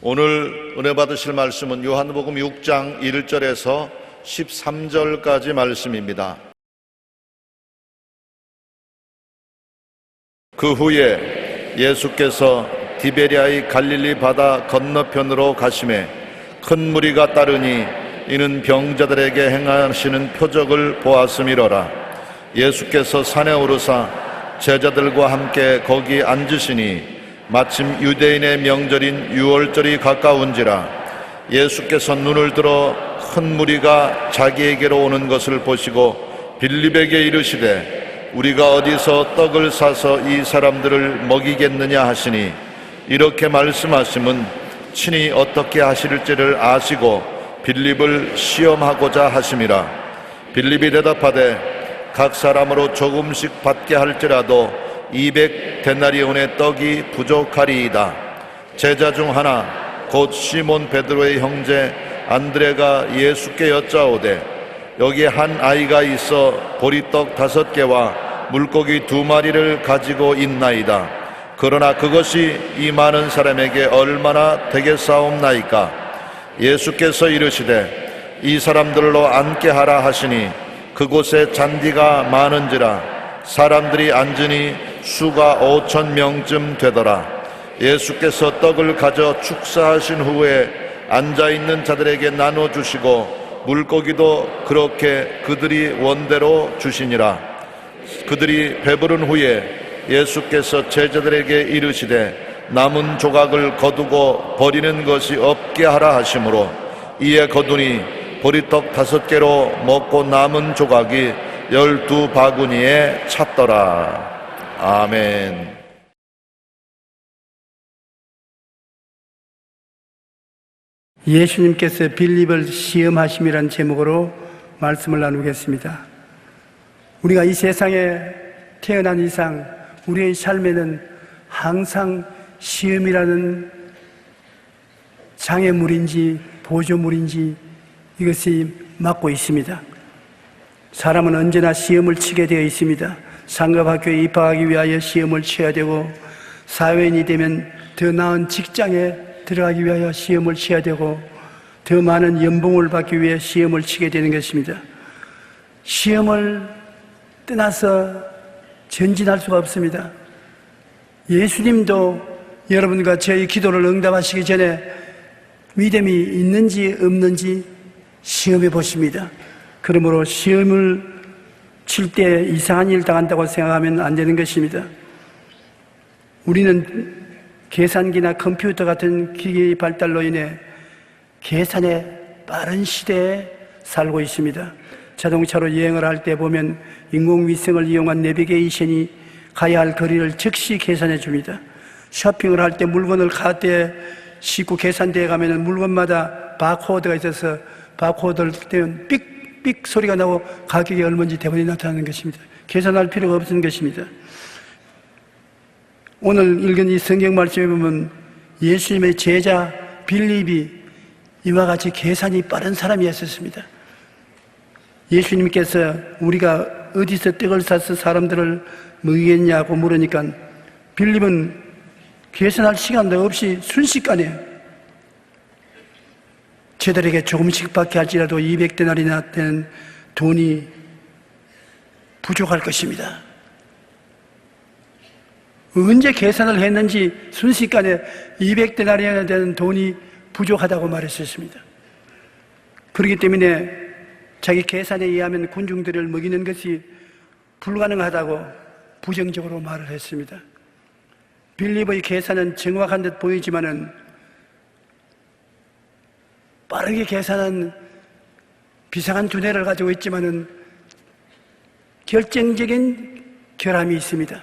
오늘 은혜 받으실 말씀은 요한복음 6장 1절에서 13절까지 말씀입니다. 그 후에 예수께서 디베리아의 갈릴리 바다 건너편으로 가시매 큰 무리가 따르니 이는 병자들에게 행하시는 표적을 보았음이로라. 예수께서 산에 오르사 제자들과 함께 거기 앉으시니 마침 유대인의 명절인 유월절이 가까운지라. 예수께서 눈을 들어 큰 무리가 자기에게로 오는 것을 보시고 빌립에게 이르시되 우리가 어디서 떡을 사서 이 사람들을 먹이겠느냐 하시니, 이렇게 말씀하심은 친히 어떻게 하실지를 아시고 빌립을 시험하고자 하심이라. 빌립이 대답하되 각 사람으로 조금씩 받게 할지라도 200데나리온의 떡이 부족하리이다. 제자 중 하나 곧 시몬 베드로의 형제 안드레가 예수께 여짜오되 여기 한 아이가 있어 보리떡 5개와 물고기 2마리를 가지고 있나이다. 그러나 그것이 이 많은 사람에게 얼마나 되겠사옵나이까? 예수께서 이르시되 이 사람들로 앉게 하라 하시니 그곳에 잔디가 많은지라 사람들이 앉으니 수가 5,000명쯤 되더라. 예수께서 떡을 가져 축사하신 후에 앉아있는 자들에게 나눠주시고 물고기도 그렇게 그들이 원대로 주시니라. 그들이 배부른 후에 예수께서 제자들에게 이르시되 남은 조각을 거두고 버리는 것이 없게 하라 하시므로 이에 거두니 보리떡 5개로 먹고 남은 조각이 12바구니에 찼더라. 아멘. 예수님께서 빌립을 시험하심이란 제목으로 말씀을 나누겠습니다. 우리가 이 세상에 태어난 이상 우리의 삶에는 항상 시험이라는 장애물인지 보조물인지 이것이 맡고 있습니다. 사람은 언제나 시험을 치게 되어 있습니다. 상급학교에 입학하기 위하여 시험을 쳐야 되고, 사회인이 되면 더 나은 직장에 들어가기 위하여 시험을 쳐야 되고, 더 많은 연봉을 받기 위해 시험을 치게 되는 것입니다. 시험을 떠나서 전진할 수가 없습니다. 예수님도 여러분과 저희 기도를 응답하시기 전에 믿음이 있는지 없는지 시험해 보십니다. 그러므로 시험을 칠 때 이상한 일 당한다고 생각하면 안 되는 것입니다. 우리는 계산기나 컴퓨터 같은 기기의 발달로 인해 계산의 빠른 시대에 살고 있습니다. 자동차로 여행을 할 때 보면 인공위성을 이용한 내비게이션이 가야 할 거리를 즉시 계산해 줍니다. 쇼핑을 할 때 물건을 카드에 싣고 계산대에 가면 물건마다 바코드가 있어서 바코드를 떼면 삑삑 소리가 나고 가격이 얼마인지 대본이 나타나는 것입니다. 계산할 필요가 없는 것입니다. 오늘 읽은 이 성경 말씀에 보면 예수님의 제자 빌립이 이와 같이 계산이 빠른 사람이었습니다. 예수님께서 우리가 어디서 떡을 사서 사람들을 먹이겠냐고 물으니까 빌립은 계산할 시간도 없이 순식간에 저들에게 조금씩 받게 할지라도 200데나리나 되는 돈이 부족할 것입니다. 언제 계산을 했는지 순식간에 200데나리나 되는 돈이 부족하다고 말했었습니다. 그렇기 때문에 자기 계산에 의하면 군중들을 먹이는 것이 불가능하다고 부정적으로 말을 했습니다. 빌립의 계산은 정확한 듯 보이지만은 빠르게 계산한 비상한 두뇌를 가지고 있지만은 결정적인 결함이 있습니다.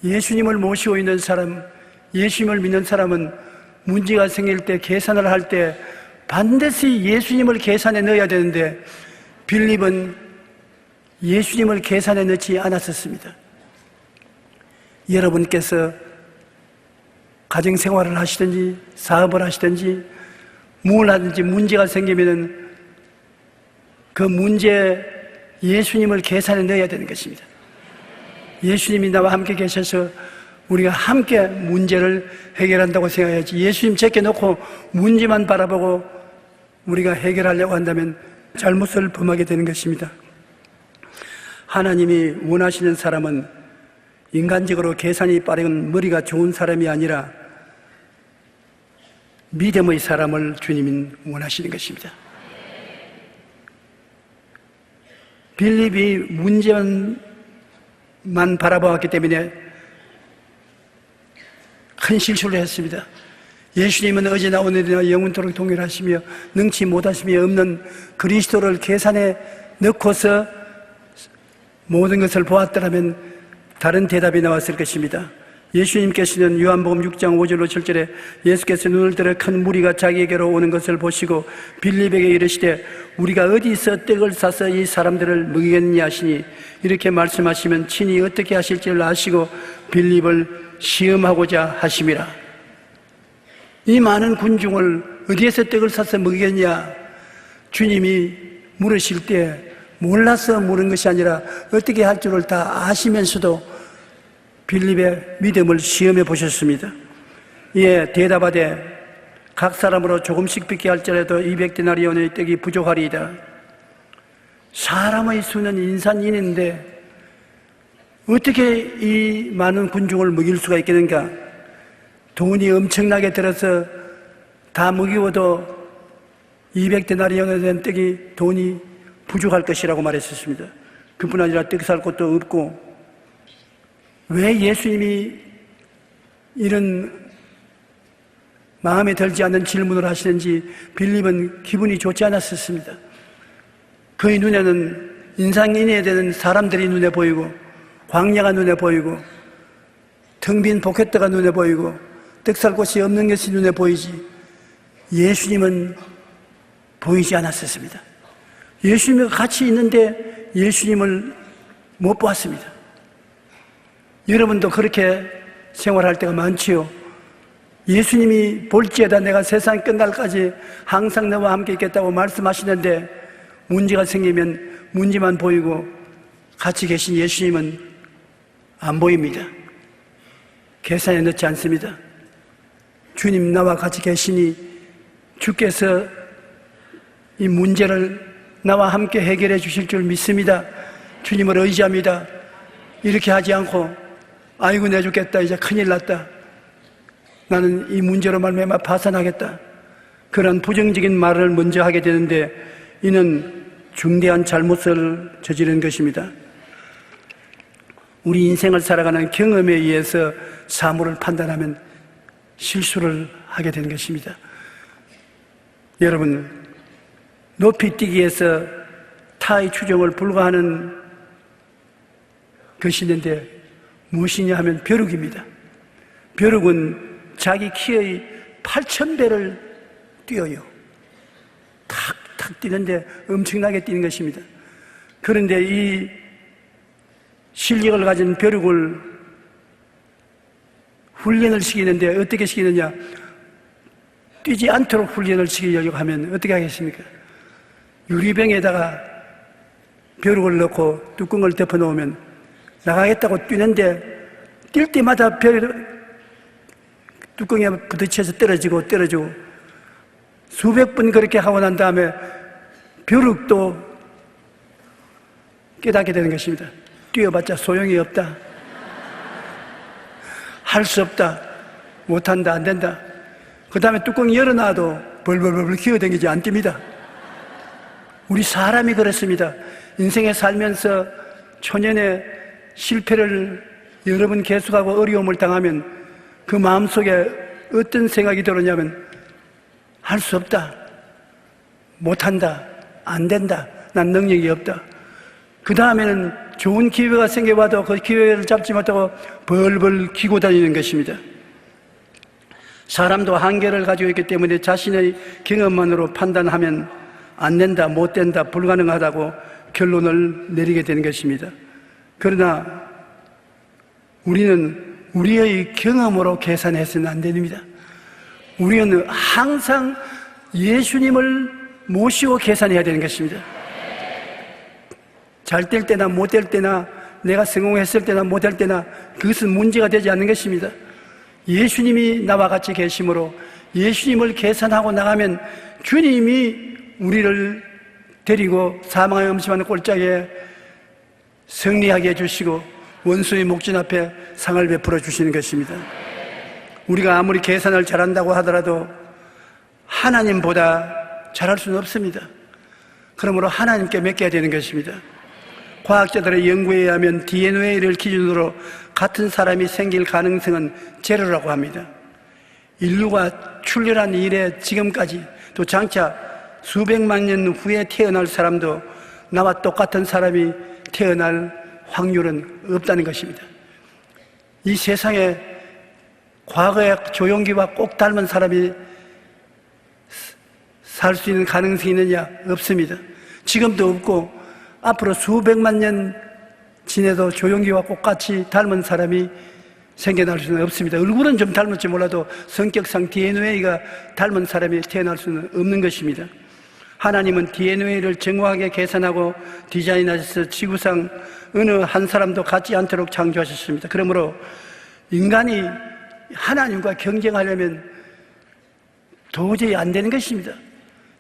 예수님을 모시고 있는 사람, 예수님을 믿는 사람은 문제가 생길 때 계산을 할 때 반드시 예수님을 계산에 넣어야 되는데 빌립은 예수님을 계산에 넣지 않았었습니다. 여러분께서 가정생활을 하시든지 사업을 하시든지 뭘 하든지 문제가 생기면은 그 문제에 예수님을 계산에 넣어야 되는 것입니다. 예수님이 나와 함께 계셔서 우리가 함께 문제를 해결한다고 생각해야지, 예수님 제껴놓고 문제만 바라보고 우리가 해결하려고 한다면 잘못을 범하게 되는 것입니다. 하나님이 원하시는 사람은 인간적으로 계산이 빠른 머리가 좋은 사람이 아니라 믿음의 사람을 주님이 원하시는 것입니다. 빌립이 문제만 바라보았기 때문에 큰 실수를 했습니다. 예수님은 어제나 오늘이나 영원토록 동일하시며 능치 못하심이 없는 그리스도를 계산에 넣고서 모든 것을 보았더라면 다른 대답이 나왔을 것입니다. 예수님께서는 요한복음 6장 5절로 7절에 예수께서 눈을 들어 큰 무리가 자기에게로 오는 것을 보시고 빌립에게 이르시되 우리가 어디서 떡을 사서 이 사람들을 먹이겠느냐 하시니, 이렇게 말씀하시면 친히 어떻게 하실지를 아시고 빌립을 시험하고자 하심이라. 이 많은 군중을 어디에서 떡을 사서 먹이겠냐, 주님이 물으실 때 몰라서 물은 것이 아니라 어떻게 할 줄을 다 아시면서도 빌립의 믿음을 시험해 보셨습니다. 이에 대답하되 각 사람으로 조금씩 빚게 할지라도 200데나리온의 떡이 부족하리이다. 사람의 수는 인산인인데 어떻게 이 많은 군중을 먹일 수가 있겠는가? 돈이 엄청나게 들어서 다 먹이워도 200데나리온에 된 떡이 돈이 부족할 것이라고 말했었습니다. 그뿐 아니라 떡 살 곳도 없고, 왜 예수님이 이런 마음에 들지 않는 질문을 하시는지 빌립은 기분이 좋지 않았었습니다. 그의 눈에는 인상인해야 되는 사람들이 눈에 보이고, 광야가 눈에 보이고, 텅 빈 포켓터가 눈에 보이고, 떡 살 곳이 없는 것이 눈에 보이지 예수님은 보이지 않았었습니다. 예수님과 같이 있는데 예수님을 못 보았습니다. 여러분도 그렇게 생활할 때가 많지요. 예수님이 볼지어다 내가 세상 끝날까지 항상 너와 함께 있겠다고 말씀하시는데 문제가 생기면 문제만 보이고 같이 계신 예수님은 안 보입니다. 계산에 넣지 않습니다. 주님 나와 같이 계시니 주께서 이 문제를 나와 함께 해결해 주실 줄 믿습니다. 주님을 의지합니다. 이렇게 하지 않고 아이고 내 죽겠다, 이제 큰일 났다, 나는 이 문제로 말미암아 파산하겠다, 그런 부정적인 말을 먼저 하게 되는데 이는 중대한 잘못을 저지른 것입니다. 우리 인생을 살아가는 경험에 의해서 사물을 판단하면 실수를 하게 되는 것입니다. 여러분, 높이뛰기에서 타의 추종을 불가하는 것이 있는데 무엇이냐 하면 벼룩입니다. 벼룩은 자기 키의 8,000배를 뛰어요. 탁탁 뛰는데 엄청나게 뛰는 것입니다. 그런데 이 실력을 가진 벼룩을 훈련을 시키는데 어떻게 시키느냐, 뛰지 않도록 훈련을 시키려고 하면 어떻게 하겠습니까? 유리병에다가 벼룩을 넣고 뚜껑을 덮어 놓으면 나가겠다고 뛰는데 뛸 때마다 뚜껑에 부딪혀서 떨어지고 수백 번 그렇게 하고 난 다음에 벼룩도 깨닫게 되는 것입니다. 뛰어봤자 소용이 없다, 할 수 없다, 못한다, 안 된다. 그 다음에 뚜껑 열어놔도 벌벌벌 기어다니지 안 뜁니다. 우리 사람이 그렇습니다. 인생에 살면서 초년에 실패를 여러 번 계속하고 어려움을 당하면 그 마음속에 어떤 생각이 들었냐면 할 수 없다, 못한다, 안 된다, 난 능력이 없다. 그 다음에는 좋은 기회가 생겨봐도 그 기회를 잡지 못하고 벌벌 기고 다니는 것입니다. 사람도 한계를 가지고 있기 때문에 자신의 경험만으로 판단하면 안 된다, 못 된다, 불가능하다고 결론을 내리게 되는 것입니다. 그러나 우리는 우리의 경험으로 계산해서는 안 됩니다. 우리는 항상 예수님을 모시고 계산해야 되는 것입니다. 잘 될 때나 못 될 때나 내가 성공했을 때나 못할 때나 그것은 문제가 되지 않는 것입니다. 예수님이 나와 같이 계심으로 예수님을 계산하고 나가면 주님이 우리를 데리고 사망의 음침한 꼴짝에 승리하게 해주시고 원수의 목전 앞에 상을 베풀어 주시는 것입니다. 우리가 아무리 계산을 잘한다고 하더라도 하나님보다 잘할 수는 없습니다. 그러므로 하나님께 맡겨야 되는 것입니다. 과학자들의 연구에 의하면 DNA를 기준으로 같은 사람이 생길 가능성은 제로라고 합니다. 인류가 출현한 이래 지금까지 또 장차 수백만 년 후에 태어날 사람도 나와 똑같은 사람이 태어날 확률은 없다는 것입니다. 이 세상에 과거의 조용기와 꼭 닮은 사람이 살 수 있는 가능성이 있느냐? 없습니다. 지금도 없고 앞으로 수백만 년 지내도 조용기와 똑같이 닮은 사람이 생겨날 수는 없습니다. 얼굴은 좀 닮을지 몰라도 성격상 DNA가 닮은 사람이 태어날 수는 없는 것입니다. 하나님은 DNA를 정확하게 계산하고 디자인하셔서 지구상 어느 한 사람도 같지 않도록 창조하셨습니다. 그러므로 인간이 하나님과 경쟁하려면 도저히 안 되는 것입니다.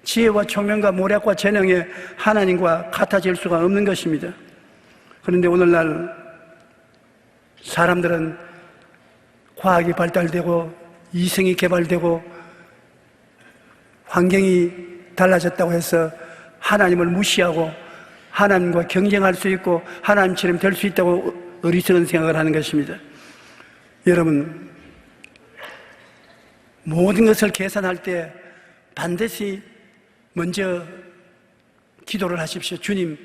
지혜와 총명과 모략과 재능에 하나님과 같아질 수가 없는 것입니다. 그런데 오늘날 사람들은 과학이 발달되고 이성이 개발되고 환경이 달라졌다고 해서 하나님을 무시하고 하나님과 경쟁할 수 있고 하나님처럼 될 수 있다고 어리석은 생각을 하는 것입니다. 여러분, 모든 것을 계산할 때 반드시 먼저 기도를 하십시오. 주님,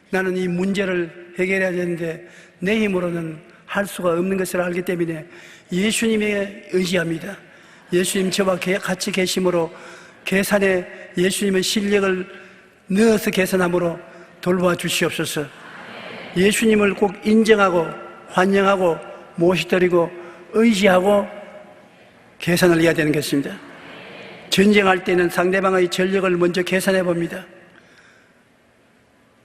나는 이 문제를 해결해야 되는데 내 힘으로는 할 수가 없는 것을 알기 때문에 예수님에 의지합니다. 예수님 저와 같이 계심으로 계산에 예수님의 실력을 넣어서 계산함으로 돌보아 주시옵소서. 예수님을 꼭 인정하고 환영하고 모시드리고 의지하고 계산을 해야 되는 것입니다. 전쟁할 때는 상대방의 전력을 먼저 계산해 봅니다.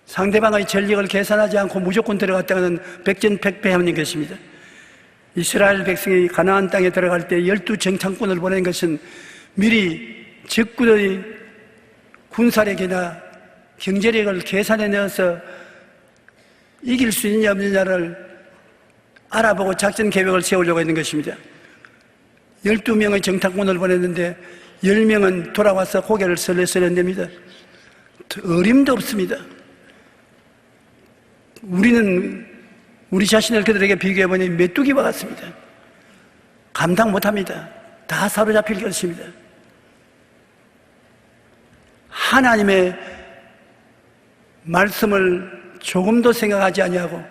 상대방의 전력을 계산하지 않고 무조건 들어갔다가는 백전백패하는 것입니다. 이스라엘 백성이 가나안 땅에 들어갈 때 12정탐꾼을 보낸 것은 미리 적군의 군사력이나 경제력을 계산해 내어서 이길 수 있느냐 없느냐를 알아보고 작전 계획을 세우려고 했는 것입니다. 12명의 정탐꾼을 보냈는데 10명은 돌아와서 고개를 설레설레냅니다. 어림도 없습니다. 우리는 우리 자신을 그들에게 비교해보니 메뚜기와 같습니다. 감당 못합니다. 다 사로잡힐 것입니다. 하나님의 말씀을 조금도 생각하지 아니하고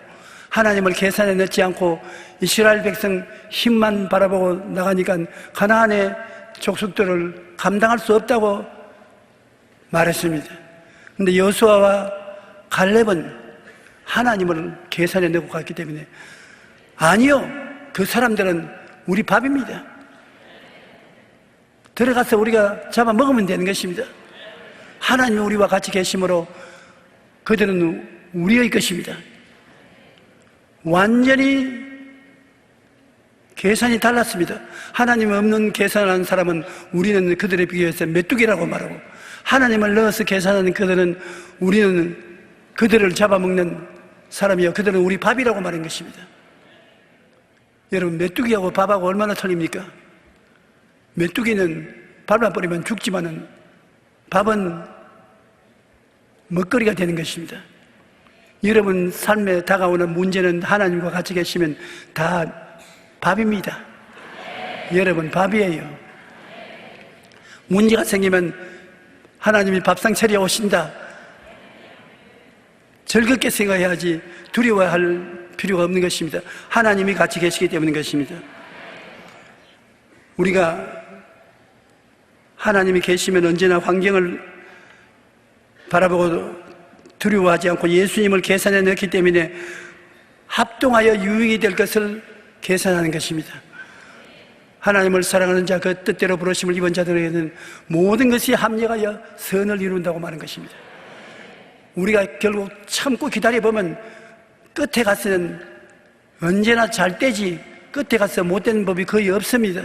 하나님을 계산에 넣지 않고 이스라엘 백성 힘만 바라보고 나가니까 가나안의 족속들을 감당할 수 없다고 말했습니다. 그런데 여호수아와 갈렙은 하나님을 계산에 넣고 갔기 때문에 아니요, 그 사람들은 우리 밥입니다. 들어가서 우리가 잡아 먹으면 되는 것입니다. 하나님이 우리와 같이 계심으로 그들은 우리의 것입니다. 완전히 계산이 달랐습니다. 하나님 없는 계산을 하는 사람은 우리는 그들에 비교해서 메뚜기라고 말하고, 하나님을 넣어서 계산하는 그들은 우리는 그들을 잡아먹는 사람이요, 그들은 우리 밥이라고 말한 것입니다. 여러분, 메뚜기하고 밥하고 얼마나 틀립니까? 메뚜기는 밥만 뿌리면 죽지만은 밥은 먹거리가 되는 것입니다. 여러분 삶에 다가오는 문제는 하나님과 같이 계시면 다 밥입니다. 여러분 밥이에요. 문제가 생기면 하나님이 밥상 차려 오신다, 즐겁게 생각해야지 두려워할 필요가 없는 것입니다. 하나님이 같이 계시기 때문인 것입니다. 우리가 하나님이 계시면 언제나 환경을 바라보고 두려워하지 않고 예수님을 계산해 넣기 때문에 합동하여 유익이 될 것을 계산하는 것입니다. 하나님을 사랑하는 자, 그 뜻대로 부르심을 입은 자들에게는 모든 것이 합력하여 선을 이룬다고 말하는 것입니다. 우리가 결국 참고 기다려보면 끝에 가서는 언제나 잘 되지 끝에 가서 못되는 법이 거의 없습니다.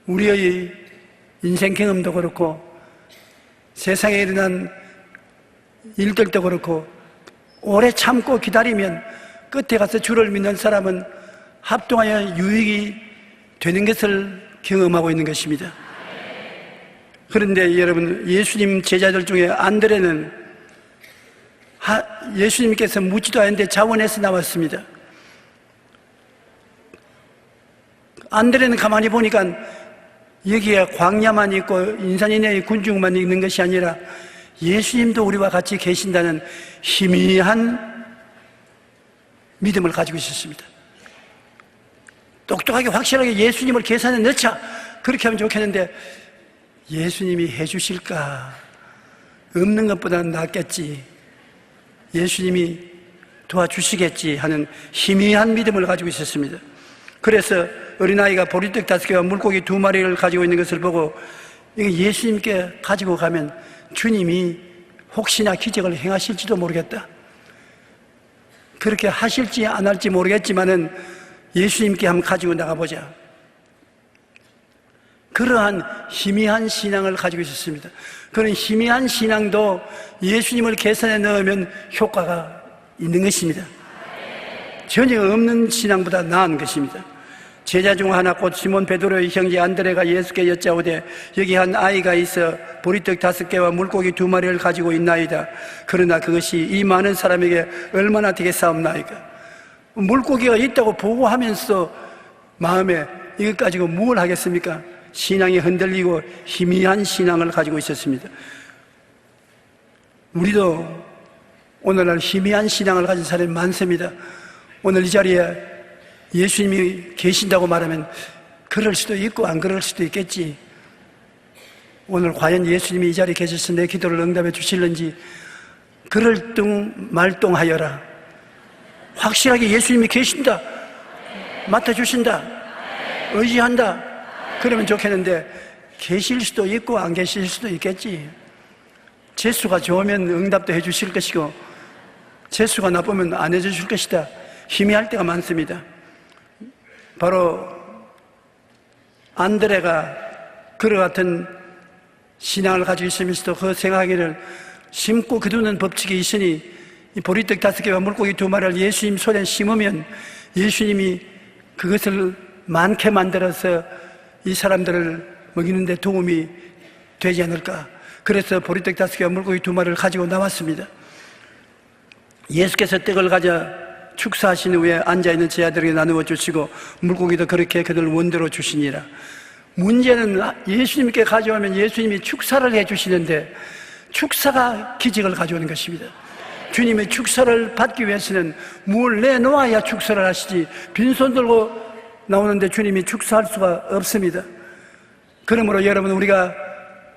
우리의 인생 경험도 그렇고 세상에 일어난 일들도 그렇고 오래 참고 기다리면 끝에 가서 주를 믿는 사람은 합동하여 유익이 되는 것을 경험하고 있는 것입니다. 그런데 여러분, 예수님 제자들 중에 안드레는 예수님께서 묻지도 않았는데 자원해서 나왔습니다. 안드레는 가만히 보니까 여기에 광야만 있고 인산인해의 군중만 있는 것이 아니라 예수님도 우리와 같이 계신다는 희미한 믿음을 가지고 있었습니다. 똑똑하게 확실하게 예수님을 계산에 넣자 그렇게 하면 좋겠는데 예수님이 해주실까? 없는 것보다는 낫겠지. 예수님이 도와주시겠지 하는 희미한 믿음을 가지고 있었습니다. 그래서 어린아이가 보리떡 5개와 물고기 2마리를 가지고 있는 것을 보고 이거 예수님께 가지고 가면 주님이 혹시나 기적을 행하실지도 모르겠다. 그렇게 하실지 안 할지 모르겠지만은 예수님께 한번 가지고 나가보자. 그러한 희미한 신앙을 가지고 있었습니다. 그런 희미한 신앙도 예수님을 계산에 넣으면 효과가 있는 것입니다. 전혀 없는 신앙보다 나은 것입니다. 제자 중 하나 곧 시몬 베드로의 형제 안드레가 예수께 여짜오되 여기 한 아이가 있어 보리떡 5개와 물고기 2마리를 가지고 있나이다. 그러나 그것이 이 많은 사람에게 얼마나 되겠사옵나이까. 물고기가 있다고 보고하면서 마음에 이것 가지고 뭘 하겠습니까? 신앙이 흔들리고 희미한 신앙을 가지고 있었습니다. 우리도 오늘날 희미한 신앙을 가진 사람이 많습니다. 오늘 이 자리에 예수님이 계신다고 말하면 그럴 수도 있고 안 그럴 수도 있겠지. 오늘 과연 예수님이 이 자리에 계셔서 내 기도를 응답해 주실는지 그럴뚱말뚱하여라. 확실하게 예수님이 계신다, 맡아주신다, 의지한다 그러면 좋겠는데 계실 수도 있고 안 계실 수도 있겠지. 재수가 좋으면 응답도 해 주실 것이고 재수가 나쁘면 안 해 주실 것이다. 희미할 때가 많습니다. 바로 안드레가 그와 같은 신앙을 가지고 있으면서도 그 생각하기를 심고 거두는 법칙이 있으니 이 보리떡 5개와 물고기 2마리를 예수님 손에 심으면 예수님이 그것을 많게 만들어서 이 사람들을 먹이는 데 도움이 되지 않을까. 그래서 보리떡 5개와 물고기 2마리를 가지고 나왔습니다. 예수께서 떡을 가져 축사하신 후에 앉아있는 제자들에게 나누어 주시고 물고기도 그렇게 그들 원대로 주시니라. 문제는 예수님께 가져오면 예수님이 축사를 해주시는데 축사가 기적을 가져오는 것입니다. 주님의 축사를 받기 위해서는 뭘 내놓아야 축사를 하시지 빈손 들고 나오는데 주님이 축사할 수가 없습니다. 그러므로 여러분, 우리가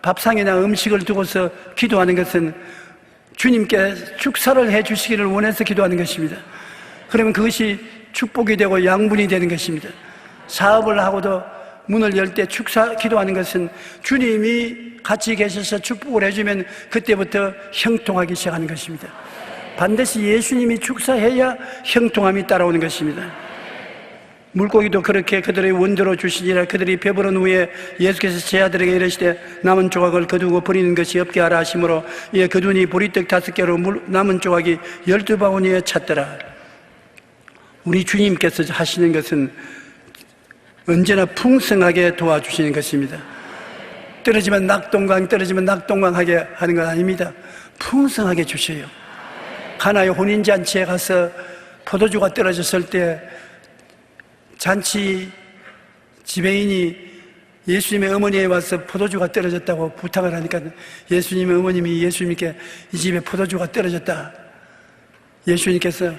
밥상이나 음식을 두고서 기도하는 것은 주님께 축사를 해 주시기를 원해서 기도하는 것입니다. 그러면 그것이 축복이 되고 양분이 되는 것입니다. 사업을 하고도 문을 열 때 축사 기도하는 것은 주님이 같이 계셔서 축복을 해주면 그때부터 형통하기 시작하는 것입니다. 반드시 예수님이 축사해야 형통함이 따라오는 것입니다. 물고기도 그렇게 그들의 원조로 주시니라. 그들이 배부른 후에 예수께서 제자들에게 이르시되 남은 조각을 거두고 버리는 것이 없게 하라 하시므로 이에 거두니 보리떡 5개로 남은 조각이 12바구니에 찼더라. 우리 주님께서 하시는 것은 언제나 풍성하게 도와주시는 것입니다. 떨어지면 낙동강하게 하는 건 아닙니다. 풍성하게 주셔요. 가나의 혼인잔치에 가서 포도주가 떨어졌을 때 잔치 지배인이 예수님의 어머니에 와서 포도주가 떨어졌다고 부탁을 하니까 예수님의 어머님이 예수님께 이 집에 포도주가 떨어졌다. 예수님께서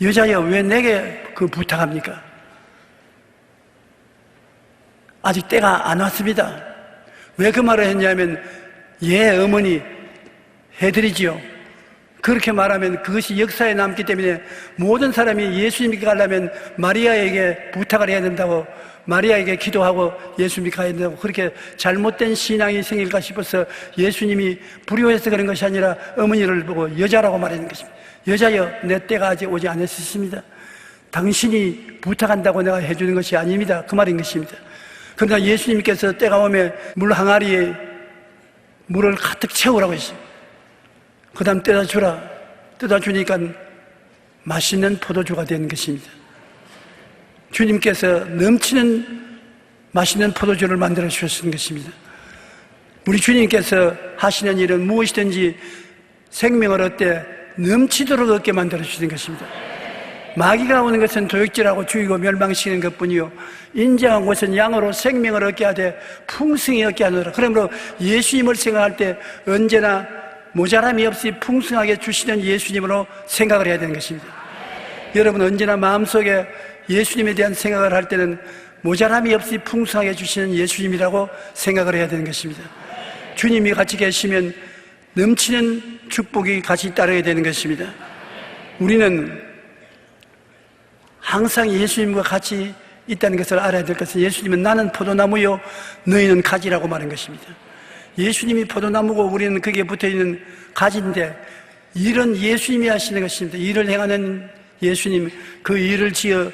여자여 왜 내게 그 부탁합니까? 아직 때가 안 왔습니다. 왜 그 말을 했냐면 어머니 해드리지요. 그렇게 말하면 그것이 역사에 남기 때문에 모든 사람이 예수님께 가려면 마리아에게 부탁을 해야 된다고, 마리아에게 기도하고 예수님께 가야 된다고, 그렇게 잘못된 신앙이 생길까 싶어서 예수님이 불효해서 그런 것이 아니라 어머니를 보고 여자라고 말하는 것입니다. 여자여, 내 때가 아직 오지 않았습니다. 당신이 부탁한다고 내가 해주는 것이 아닙니다. 그 말인 것입니다. 그러나 예수님께서 때가 오면 물 항아리에 물을 가득 채우라고 했어요. 그 다음 뜯어 주라. 뜯어 주니까 맛있는 포도주가 되는 것입니다. 주님께서 넘치는 맛있는 포도주를 만들어 주셨는 것입니다. 우리 주님께서 하시는 일은 무엇이든지 생명을 얻되 넘치도록 얻게 만들어 주시는 것입니다. 마귀가 오는 것은 도둑질하고 죽이고 멸망시키는 것뿐이요, 인정한 것은 양으로 생명을 얻게 하되 풍성히 얻게 하노라. 그러므로 예수님을 생각할 때 언제나 모자람이 없이 풍성하게 주시는 예수님으로 생각을 해야 되는 것입니다. 여러분, 언제나 마음속에 예수님에 대한 생각을 할 때는 모자람이 없이 풍성하게 주시는 예수님이라고 생각을 해야 되는 것입니다. 주님이 같이 계시면 넘치는 축복이 같이 따르게 되는 것입니다. 우리는 항상 예수님과 같이 있다는 것을 알아야 될 것은, 예수님은 나는 포도나무요 너희는 가지라고 말한 것입니다. 예수님이 포도나무고 우리는 거기에 붙어있는 가지인데, 일은 예수님이 하시는 것입니다. 일을 행하는 예수님, 그 일을 지어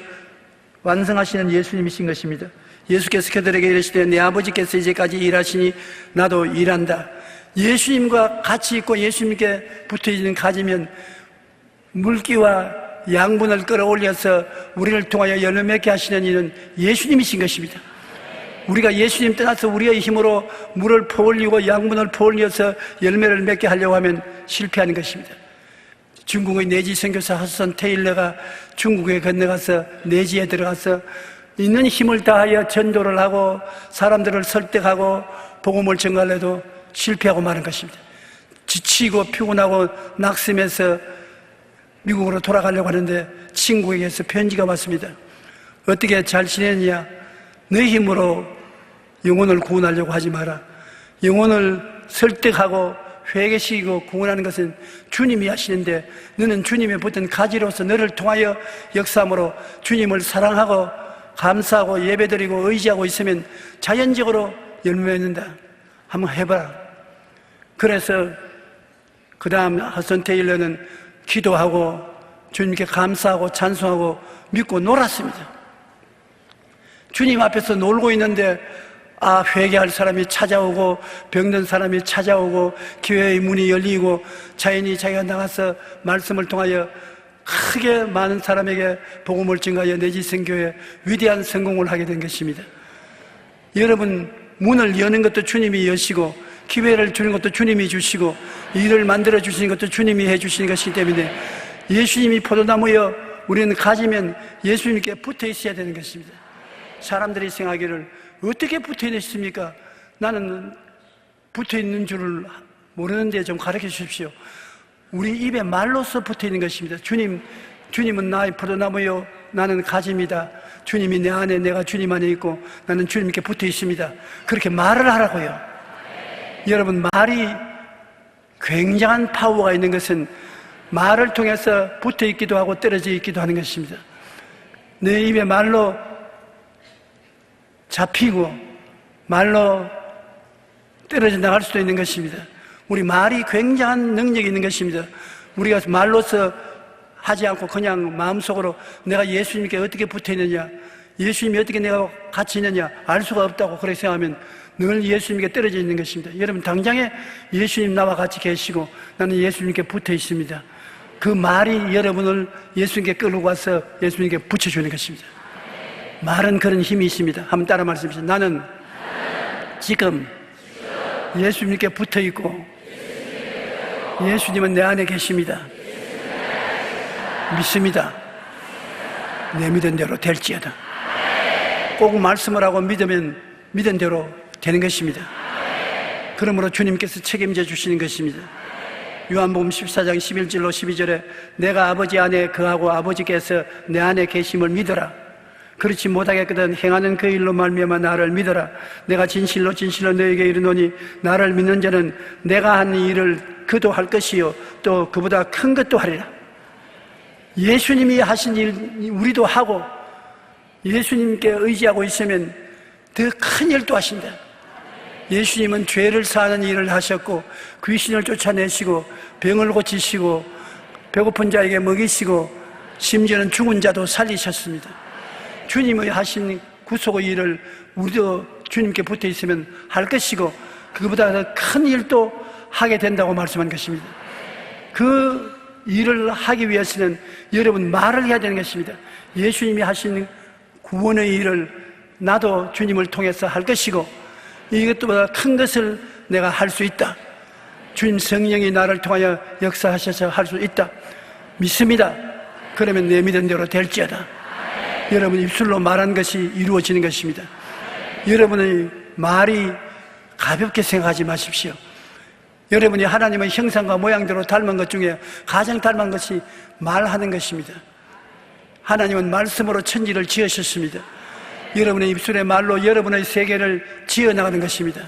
완성하시는 예수님이신 것입니다. 예수께서 그들에게 이르시되 내 아버지께서 이제까지 일하시니 나도 일한다. 예수님과 같이 있고 예수님께 붙어있는 가지면 물기와 양분을 끌어올려서 우리를 통하여 열매 맺게 하시는 이는 예수님이신 것입니다. 우리가 예수님 떠나서 우리의 힘으로 물을 퍼올리고 양분을 퍼올려서 열매를 맺게 하려고 하면 실패하는 것입니다. 중국의 내지 선교사 허슨 테일러가 중국에 건너가서 내지에 들어가서 있는 힘을 다하여 전도를 하고 사람들을 설득하고 복음을 전가해도 실패하고 마는 것입니다. 지치고 피곤하고 낙심해서 미국으로 돌아가려고 하는데 친구에게서 편지가 왔습니다. 어떻게 잘 지냈냐? 너 힘으로 영혼을 구원하려고 하지 마라. 영혼을 설득하고 회개시키고 구원하는 것은 주님이 하시는데, 너는 주님의 붙은 가지로서 너를 통하여 역사함으로 주님을 사랑하고 감사하고 예배드리고 의지하고 있으면 자연적으로 열매 맺는다. 한번 해봐라. 그래서 그 다음 허슨 테일러는 기도하고 주님께 감사하고 찬송하고 믿고 놀았습니다. 주님 앞에서 놀고 있는데 회개할 사람이 찾아오고 병든 사람이 찾아오고 교회의 문이 열리고 자연히 자기가 나가서 말씀을 통하여 크게 많은 사람에게 복음을 증가하여 내지선교회 위대한 성공을 하게 된 것입니다. 여러분, 문을 여는 것도 주님이 여시고 기회를 주는 것도 주님이 주시고 일을 만들어 주시는 것도 주님이 해 주시는 것이기 때문에 예수님이 포도나무여 우리는 가지면 예수님께 붙어 있어야 되는 것입니다. 사람들이 생각하기를 어떻게 붙어 있습니까? 나는 붙어 있는 줄을 모르는데 좀 가르쳐 주십시오. 우리 입에 말로써 붙어 있는 것입니다. 주님은 나의 포도나무요 나는 가지입니다. 주님이 내 안에, 내가 주님 안에 있고 나는 주님께 붙어 있습니다. 그렇게 말을 하라고요. 여러분, 말이 굉장한 파워가 있는 것은 말을 통해서 붙어 있기도 하고 떨어져 있기도 하는 것입니다. 내 입에 말로 잡히고 말로 떨어져 나갈 수도 있는 것입니다. 우리 말이 굉장한 능력이 있는 것입니다. 우리가 말로서 하지 않고 그냥 마음속으로 내가 예수님께 어떻게 붙어 있느냐, 예수님이 어떻게 내가 같이 있느냐 알 수가 없다고 그렇게 생각하면 늘 예수님께 떨어져 있는 것입니다. 여러분, 당장에 예수님 나와 같이 계시고 나는 예수님께 붙어 있습니다. 그 말이 여러분을 예수님께 끌고 가서 예수님께 붙여주는 것입니다. 말은 그런 힘이 있습니다. 한번 따라 말씀하시죠. 나는 지금 예수님께 붙어 있고 예수님은 내 안에 계십니다. 믿습니다. 내 믿은 대로 될지어다. 꼭 말씀을 하고 믿으면 믿은 대로 되는 것입니다. 그러므로 주님께서 책임져 주시는 것입니다. 요한복음 14장 11절로 12절에 내가 아버지 안에 거하고 아버지께서 내 안에 계심을 믿어라. 그렇지 못하겠거든 행하는 그 일로 말미암아 나를 믿어라. 내가 진실로 진실로 너에게 이르노니 나를 믿는 자는 내가 한 일을 그도 할 것이요 또 그보다 큰 것도 하리라. 예수님이 하신 일 우리도 하고 예수님께 의지하고 있으면 더 큰 일도 하신다. 예수님은 죄를 사하는 일을 하셨고 귀신을 쫓아내시고 병을 고치시고 배고픈 자에게 먹이시고 심지어는 죽은 자도 살리셨습니다. 주님의 하신 구속의 일을 우리도 주님께 붙어 있으면 할 것이고 그보다 더 큰 일도 하게 된다고 말씀한 것입니다. 그 일을 하기 위해서는 여러분 말을 해야 되는 것입니다. 예수님이 하신 구원의 일을 나도 주님을 통해서 할 것이고 이것보다 큰 것을 내가 할 수 있다. 주님 성령이 나를 통하여 역사하셔서 할 수 있다. 믿습니다. 그러면 내 믿은 대로 될지어다. 여러분 입술로 말한 것이 이루어지는 것입니다. 여러분의 말이 가볍게 생각하지 마십시오. 여러분이 하나님의 형상과 모양대로 닮은 것 중에 가장 닮은 것이 말하는 것입니다. 하나님은 말씀으로 천지를 지으셨습니다. 여러분의 입술의 말로 여러분의 세계를 지어나가는 것입니다.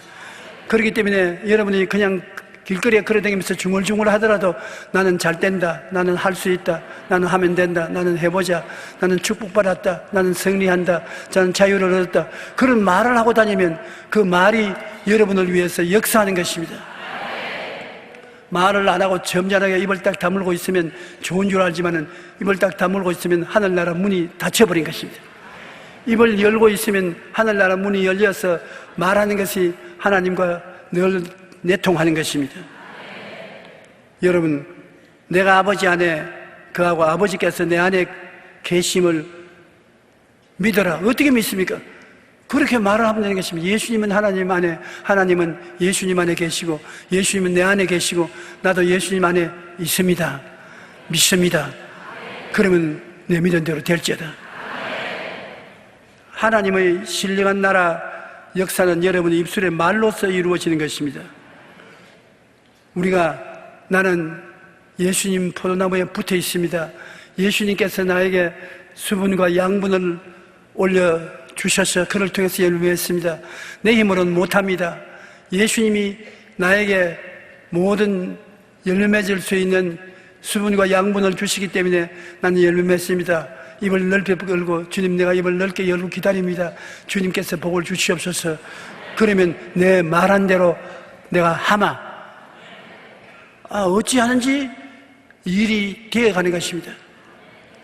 그렇기 때문에 여러분이 그냥 길거리에 걸어다니면서 중얼중얼 하더라도 나는 잘 된다, 나는 할 수 있다, 나는 하면 된다, 나는 해보자, 나는 축복받았다, 나는 승리한다, 나는 자유를 얻었다, 그런 말을 하고 다니면 그 말이 여러분을 위해서 역사하는 것입니다. 말을 안 하고 점잖하게 입을 딱 다물고 있으면 좋은 줄 알지만은 입을 딱 다물고 있으면 하늘나라 문이 닫혀버린 것입니다. 입을 열고 있으면 하늘나라 문이 열려서 말하는 것이 하나님과 늘 내통하는 것입니다. 여러분, 내가 아버지 안에 그하고 아버지께서 내 안에 계심을 믿어라. 어떻게 믿습니까? 그렇게 말을 하면 되는 것입니다. 예수님은 하나님 안에, 하나님은 예수님 안에 계시고 예수님은 내 안에 계시고 나도 예수님 안에 있습니다. 믿습니다. 그러면 내 믿은 대로 될지어다. 하나님의 신령한 나라 역사는 여러분의 입술의 말로서 이루어지는 것입니다. 우리가 나는 예수님 포도나무에 붙어 있습니다. 예수님께서 나에게 수분과 양분을 올려주셔서 그를 통해서 열매했습니다. 내 힘으로는 못합니다. 예수님이 나에게 모든 열매 맺을 수 있는 수분과 양분을 주시기 때문에 나는 열매 맺습니다. 입을 넓게 열고 주님 내가 입을 넓게 열고 기다립니다. 주님께서 복을 주시옵소서. 그러면 내 말한 대로 내가 하마 어찌하는지 일이 되어가는 것입니다.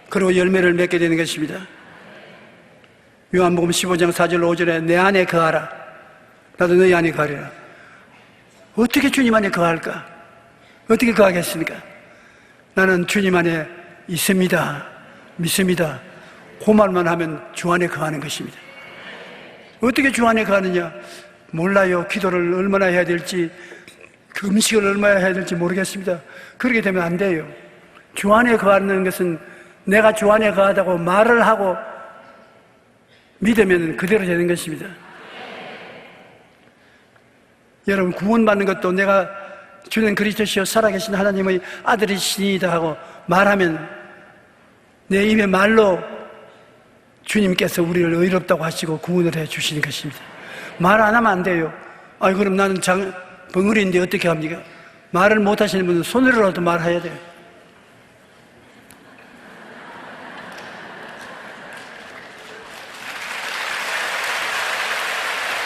그리고 열매를 맺게 되는 것입니다. 요한복음 15장 4절 5절에 내 안에 거하라 나도 너희 안에 거하리라. 어떻게 주님 안에 거할까? 어떻게 거하겠습니까? 나는 주님 안에 있습니다. 믿습니다. 그 말만 하면 주 안에 거하는 것입니다. 어떻게 주 안에 거하느냐? 몰라요. 기도를 얼마나 해야 될지 음식을 얼마나 해야 될지 모르겠습니다. 그렇게 되면 안 돼요. 주 안에 거하는 것은 내가 주 안에 거하다고 말을 하고 믿으면 그대로 되는 것입니다. 여러분 구원받는 것도 내가 주는 그리스도시요 살아계신 하나님의 아들이시니다 하고 말하면 내 입의 말로 주님께서 우리를 의롭다고 하시고 구원을 해 주시는 것입니다. 말 안 하면 안 돼요. 그럼 나는 벙어리인데 어떻게 합니까? 말을 못 하시는 분은 손으로라도 말해야 돼요.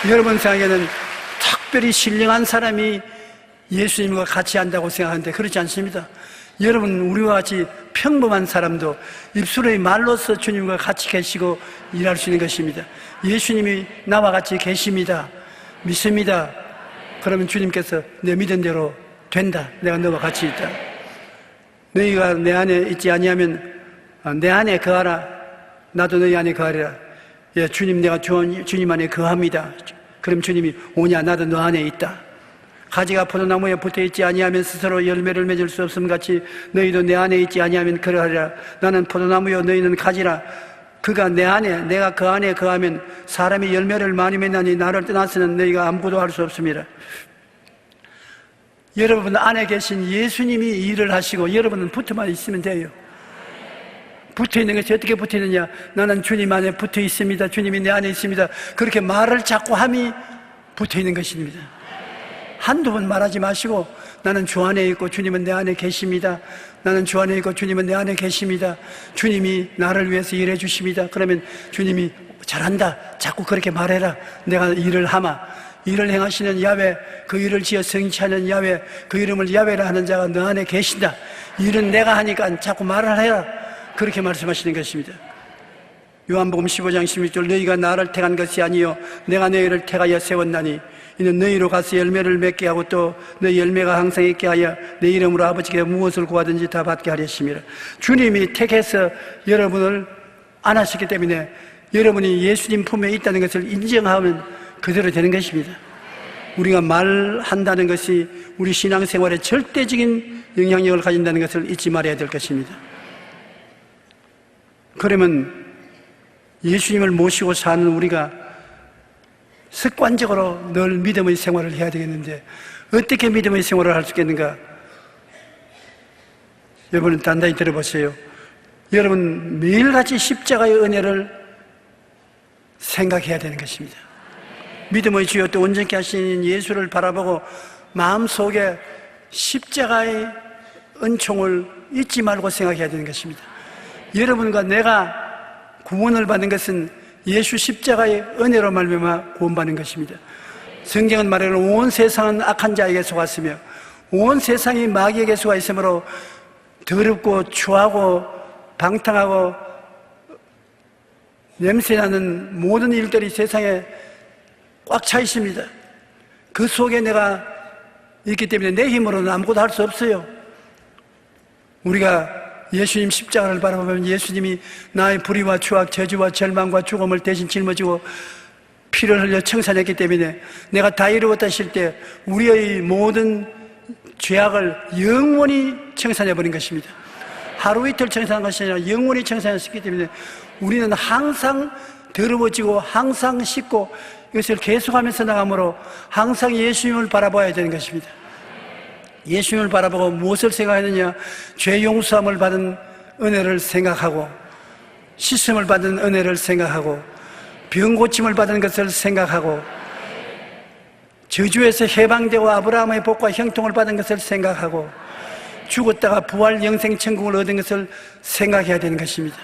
여러분 생각에는 특별히 신령한 사람이 예수님과 같이 한다고 생각하는데 그렇지 않습니다. 여러분 우리와 같이 평범한 사람도 입술의 말로서 주님과 같이 계시고 일할 수 있는 것입니다. 예수님이 나와 같이 계십니다. 믿습니다. 그러면 주님께서 내 믿은 대로 된다. 내가 너와 같이 있다. 너희가 내 안에 있지 아니하면 내 안에 거하라. 나도 너희 안에 거하리라. 예, 주님 내가 주님 안에 거합니다. 그럼 주님이 오냐 나도 너 안에 있다. 가지가 포도나무에 붙어있지 아니하면 스스로 열매를 맺을 수 없음 같이 너희도 내 안에 있지 아니하면 그러하리라. 나는 포도나무요 너희는 가지라. 그가 내 안에 내가 그 안에 거하면 사람이 열매를 많이 맺나니 나를 떠나서는 너희가 아무것도 할 수 없습니다. 여러분 안에 계신 예수님이 일을 하시고 여러분은 붙어만 있으면 돼요. 붙어 있는 것이 어떻게 붙어 있느냐? 나는 주님 안에 붙어 있습니다. 주님이 내 안에 있습니다. 그렇게 말을 자꾸 함이 붙어 있는 것입니다. 한두 번 말하지 마시고 나는 주 안에 있고 주님은 내 안에 계십니다. 나는 주 안에 있고 주님은 내 안에 계십니다. 주님이 나를 위해서 일해 주십니다. 그러면 주님이 잘한다. 자꾸 그렇게 말해라. 내가 일을 하마. 일을 행하시는 야훼, 그 일을 지어 성취하는 야훼, 그 이름을 야훼라 하는 자가 너 안에 계신다. 일은 내가 하니까 자꾸 말을 해라. 그렇게 말씀하시는 것입니다. 요한복음 15장 16절 너희가 나를 택한 것이 아니요 내가 너희를 택하여 세웠나니 이는 너희로 가서 열매를 맺게 하고 또 너희 열매가 항상 있게 하여 내 이름으로 아버지께 무엇을 구하든지 다 받게 하렸습니다. 주님이 택해서 여러분을 안하셨기 때문에 여러분이 예수님 품에 있다는 것을 인정하면 그대로 되는 것입니다. 우리가 말한다는 것이 우리 신앙생활에 절대적인 영향력을 가진다는 것을 잊지 말아야 될 것입니다. 그러면 예수님을 모시고 사는 우리가 습관적으로 늘 믿음의 생활을 해야 되겠는데 어떻게 믿음의 생활을 할 수 있겠는가? 여러분 단단히 들어보세요. 여러분 매일같이 십자가의 은혜를 생각해야 되는 것입니다. 믿음의 주여 또 온전케 하신 예수를 바라보고 마음속에 십자가의 은총을 잊지 말고 생각해야 되는 것입니다. 여러분과 내가 구원을 받는 것은 예수 십자가의 은혜로 말미암아 구원받는 것입니다. 성경은 말하기를 온 세상은 악한 자에게 속았으며 온 세상이 마귀에게 속아 있으므로 더럽고 추하고 방탕하고 냄새나는 모든 일들이 세상에 꽉 차 있습니다. 그 속에 내가 있기 때문에 내 힘으로는 아무것도 할 수 없어요. 우리가 예수님 십자가를 바라보면 예수님이 나의 불의와 추악, 저주와 절망과 죽음을 대신 짊어지고 피를 흘려 청산했기 때문에 내가 다 이루었다 하실 때 우리의 모든 죄악을 영원히 청산해버린 것입니다. 하루 이틀 청산한 것이 아니라 영원히 청산했기 때문에 우리는 항상 더러워지고 항상 씻고 이것을 계속하면서 나가므로 항상 예수님을 바라봐야 되는 것입니다. 예수님을 바라보고 무엇을 생각하느냐? 죄 용서함을 받은 은혜를 생각하고 씻음을 받은 은혜를 생각하고 병 고침을 받은 것을 생각하고 저주에서 해방되고 아브라함의 복과 형통을 받은 것을 생각하고 죽었다가 부활 영생 천국을 얻은 것을 생각해야 되는 것입니다.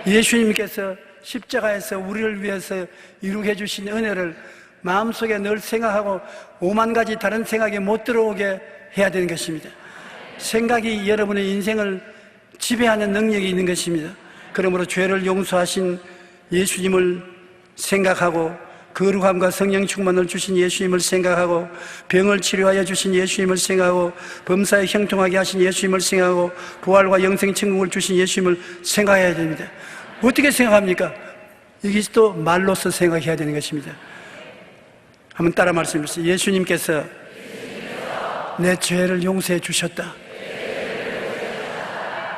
예수님께서 십자가에서 우리를 위해서 이루게 해주신 은혜를 마음속에 늘 생각하고 5만 가지 다른 생각이 못 들어오게 해야 되는 것입니다. 생각이 여러분의 인생을 지배하는 능력이 있는 것입니다. 그러므로 죄를 용서하신 예수님을 생각하고 거룩함과 성령 충만을 주신 예수님을 생각하고 병을 치료하여 주신 예수님을 생각하고 범사에 형통하게 하신 예수님을 생각하고 부활과 영생 천국을 주신 예수님을 생각해야 됩니다. 어떻게 생각합니까? 이것이 또 말로서 생각해야 되는 것입니다. 한번 따라 말씀해 주세요. 예수님께서 내 죄를 용서해 주셨다.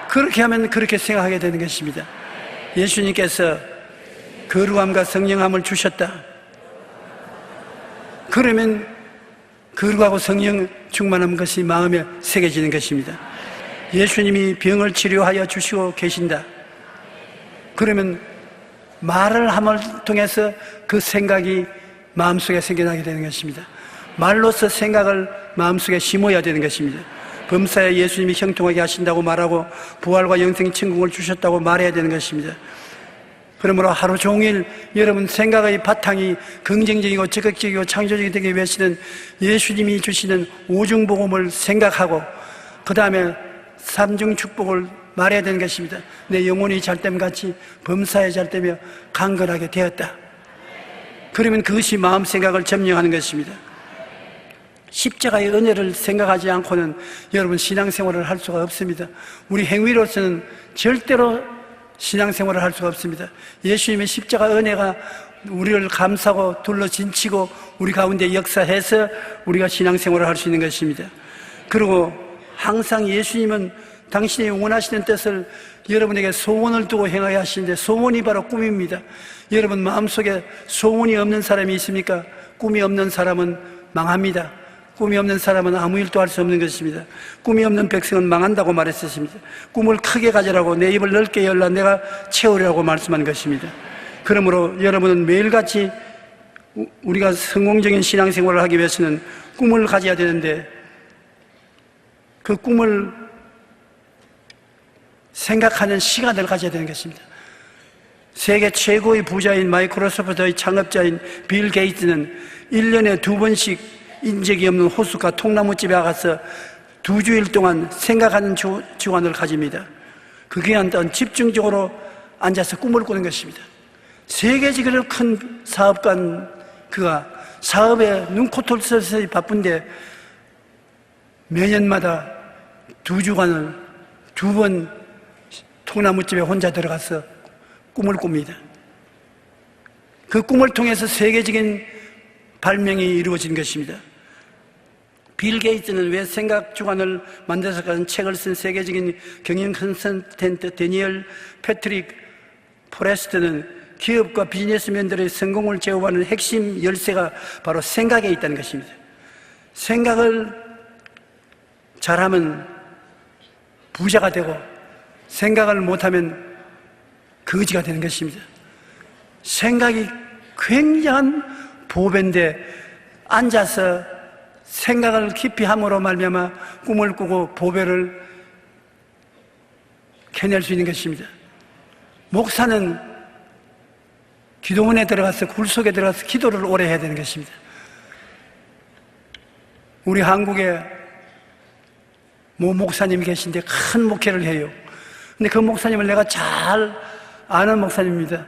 그렇게 하면 그렇게 생각하게 되는 것입니다. 예수님께서 거룩함과 성령함을 주셨다. 그러면 거룩하고 성령 충만한 것이 마음에 새겨지는 것입니다. 예수님이 병을 치료하여 주시고 계신다. 그러면 말을 함을 통해서 그 생각이 마음속에 생겨나게 되는 것입니다. 말로서 생각을 마음속에 심어야 되는 것입니다. 범사에 예수님이 형통하게 하신다고 말하고 부활과 영생 천국을 주셨다고 말해야 되는 것입니다. 그러므로 하루 종일 여러분 생각의 바탕이 긍정적이고 적극적이고 창조적이 되기 위해서는 예수님이 주시는 오중복음을 생각하고 그 다음에 삼중 축복을 말해야 되는 것입니다. 내 영혼이 잘됨같이 범사에 잘되며 강건하게 되었다. 그러면 그것이 마음 생각을 점령하는 것입니다. 십자가의 은혜를 생각하지 않고는 여러분 신앙생활을 할 수가 없습니다. 우리 행위로서는 절대로 신앙생활을 할 수가 없습니다. 예수님의 십자가 은혜가 우리를 감싸고 둘러진치고 우리 가운데 역사해서 우리가 신앙생활을 할 수 있는 것입니다. 그리고 항상 예수님은 당신이 원하시는 뜻을 여러분에게 소원을 두고 행하게 하시는데 소원이 바로 꿈입니다. 여러분 마음속에 소원이 없는 사람이 있습니까? 꿈이 없는 사람은 망합니다. 꿈이 없는 사람은 아무 일도 할 수 없는 것입니다. 꿈이 없는 백성은 망한다고 말했었습니다. 꿈을 크게 가지라고, 내 입을 넓게 열라 내가 채우리라고 말씀한 것입니다. 그러므로 여러분은 매일같이 우리가 성공적인 신앙생활을 하기 위해서는 꿈을 가져야 되는데, 그 꿈을 생각하는 시간을 가져야 되는 것입니다. 세계 최고의 부자인 마이크로소프트의 창업자인 빌 게이츠는 1년에 2번씩 인적이 없는 호수가 통나무집에 가서 2주일 동안 생각하는 주간을 가집니다. 그 기간 동안 집중적으로 앉아서 꿈을 꾸는 것입니다. 세계적으로 큰 사업가인 그가 사업에 눈코뜰 서서히 바쁜데 매년마다 2주간을 2번 통나무집에 혼자 들어가서 꿈을 꿉니다. 그 꿈을 통해서 세계적인 발명이 이루어진 것입니다. 빌 게이츠는 왜 생각 주간을 만들어서까지 책을 쓴 세계적인 경영 컨설턴트 데니얼 패트릭 포레스트는 기업과 비즈니스맨들의 성공을 제어하는 핵심 열쇠가 바로 생각에 있다는 것입니다. 생각을 잘하면 부자가 되고, 생각을 못하면 거지가 되는 것입니다. 생각이 굉장한 보배인데, 앉아서 생각을 깊이 함으로 말미암아 꿈을 꾸고 보배를 캐낼 수 있는 것입니다. 목사는 기도원에 들어가서, 굴 속에 들어가서 기도를 오래 해야 되는 것입니다. 우리 한국에 모 목사님이 계신데 큰 목회를 해요. 근데 그 목사님을 내가 잘 아는 목사님입니다.